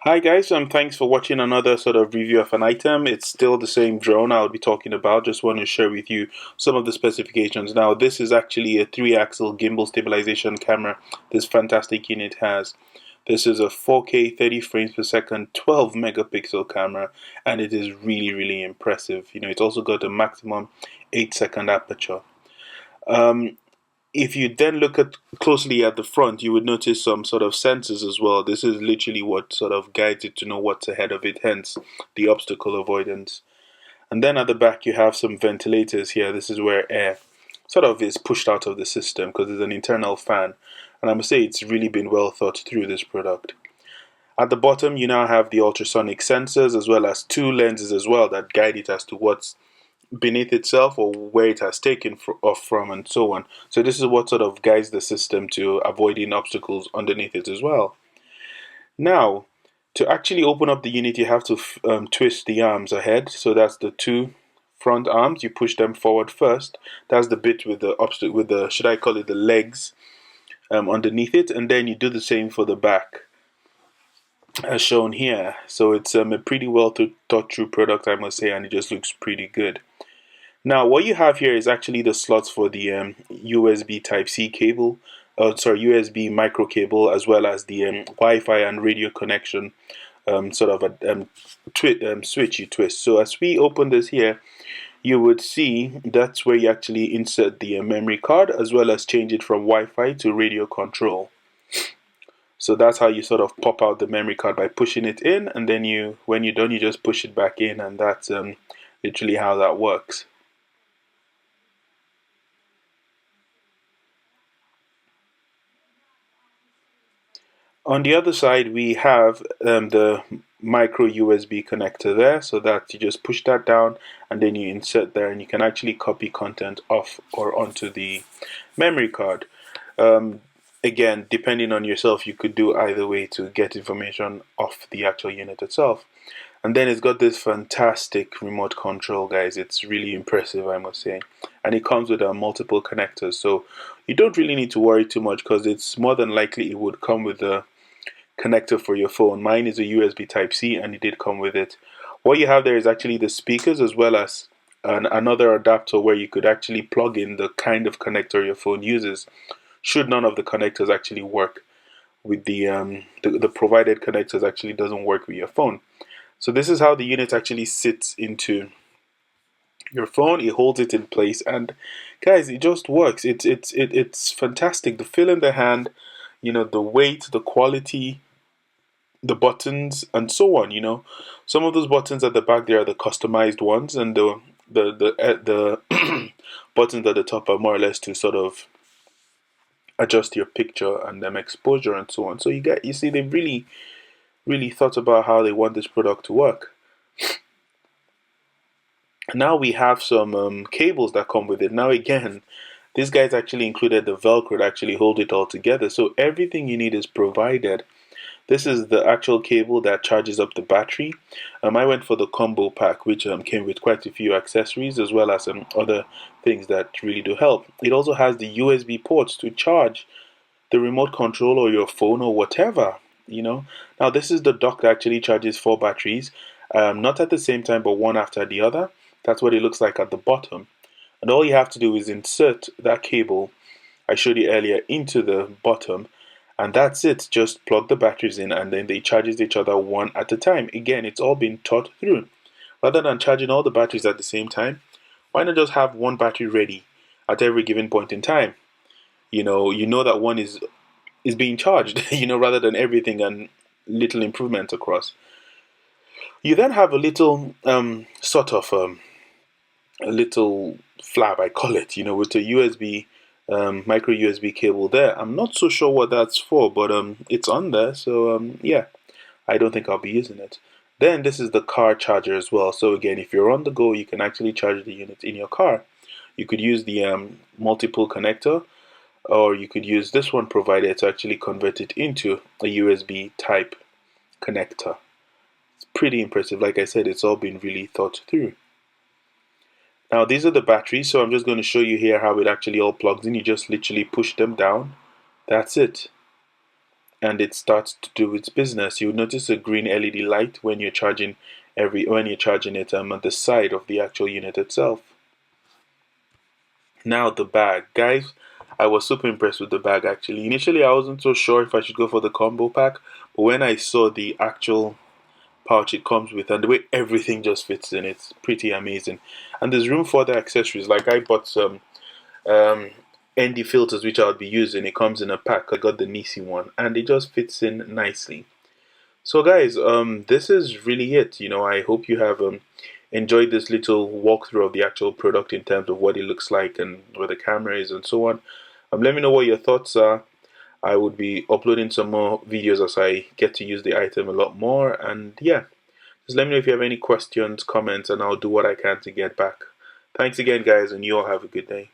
Hi guys, thanks for watching another sort of review of an item. It's still the same drone I'll be talking about. Just want to share with you some of the specifications. Now, this is actually a 3-axle gimbal stabilization camera this fantastic unit has. This is a 4K 30 frames per second 12 megapixel camera, and it is really impressive. It's also got a maximum 8-second aperture. Um, if you then look at closely at the front, you would notice some sort of sensors as well. This is literally what sort of guides it to know what's ahead of it, hence the obstacle avoidance. And then at the back, you have some ventilators here. This is where air sort of is pushed out of the system because there's an internal fan. And I must say, it's really been well thought through, this product. At the bottom, you now have the ultrasonic sensors as well as two lenses as well that guide it as to what's beneath itself or where it has taken off from and so on. So this is what sort of guides the system to avoiding obstacles underneath it as well. Now, to actually open up the unit, you have to twist the arms ahead. So that's the two front arms. You push them forward first. That's the bit with the should I call it the legs underneath it, and then you do the same for the back as shown here. So it's a pretty well thought through product, I must say, and it just looks pretty good. Now, what you have here is actually the slots for the USB Type-C cable, USB micro cable, as well as the Wi-Fi and radio connection sort of a switch you twist. So as we open this here, you would see that's where you actually insert the memory card, as well as change it from Wi-Fi to radio control. So that's how you sort of pop out the memory card by pushing it in, and then when you're done, you just push it back in, and that's literally how that works. On the other side, we have the micro USB connector there, so that you just push that down and then you insert there, and you can actually copy content off or onto the memory card. Um, Again, depending on yourself, you could do either way to get information off the actual unit itself. And then it's got this fantastic remote control, guys. It's really impressive, I must say. And it comes with multiple connectors, so you don't really need to worry too much because it's more than likely it would come with a connector for your phone. Mine is a USB Type-C, and it did come with it. What you have there is actually the speakers as well as another adapter where you could actually plug in the kind of connector your phone uses, should none of the connectors actually work with the provided connectors actually doesn't work with your phone. So this is how the unit actually sits into your phone. It holds it in place, and guys, it just works. It's fantastic. The feel in the hand, the weight, the quality, the buttons, and so on. Some of those buttons at the back there are the customized ones, and the buttons at the top are more or less to sort of adjust your picture and exposure and so on. So you see they really thought about how they want this product to work. Now we have some cables that come with it. Now again, these guys actually included the Velcro to actually hold it all together. So everything you need is provided. This is the actual cable that charges up the battery. I went for the combo pack, which came with quite a few accessories as well as other things that really do help. It also has the USB ports to charge the remote control or your phone or whatever. Now this is the dock that actually charges 4 batteries, not at the same time but one after the other. That's what it looks like at the bottom, and all you have to do is insert that cable I showed you earlier into the bottom, and that's it. Just plug the batteries in and then they charges each other one at a time. Again, it's all been thought through. Rather than charging all the batteries at the same time, why not just have one battery ready at every given point in time? You know that one is being charged, rather than everything and little improvements across. You then have a little sort of a little flap, I call it, with a USB micro USB cable there. I'm not so sure what that's for, but it's on there, so yeah, I don't think I'll be using it. Then this is the car charger as well. So again, if you're on the go, you can actually charge the unit in your car. You could use the multiple connector, or you could use this one provided to actually convert it into a USB type connector. It's pretty impressive. Like I said, it's all been really thought through. Now these are the batteries, so I'm just going to show you here how it actually all plugs in. You just literally push them down. That's it. and it starts to do its business. You'll notice a green LED light when you're charging it at the side of the actual unit itself. Now the bag, guys. I was super impressed with the bag actually. Initially, I wasn't so sure if I should go for the combo pack, but when I saw the actual pouch it comes with and the way everything just fits in, it's pretty amazing. And there's room for the accessories. Like I bought some ND filters which I'll be using. It comes in a pack. I got the Nisi one, and it just fits in nicely. So guys, this is really it. I hope you have enjoyed this little walkthrough of the actual product in terms of what it looks like and where the camera is and so on. Let me know what your thoughts are. I would be uploading some more videos as I get to use the item a lot more. And yeah, just let me know if you have any questions, comments, and I'll do what I can to get back. Thanks again, guys, and you all have a good day.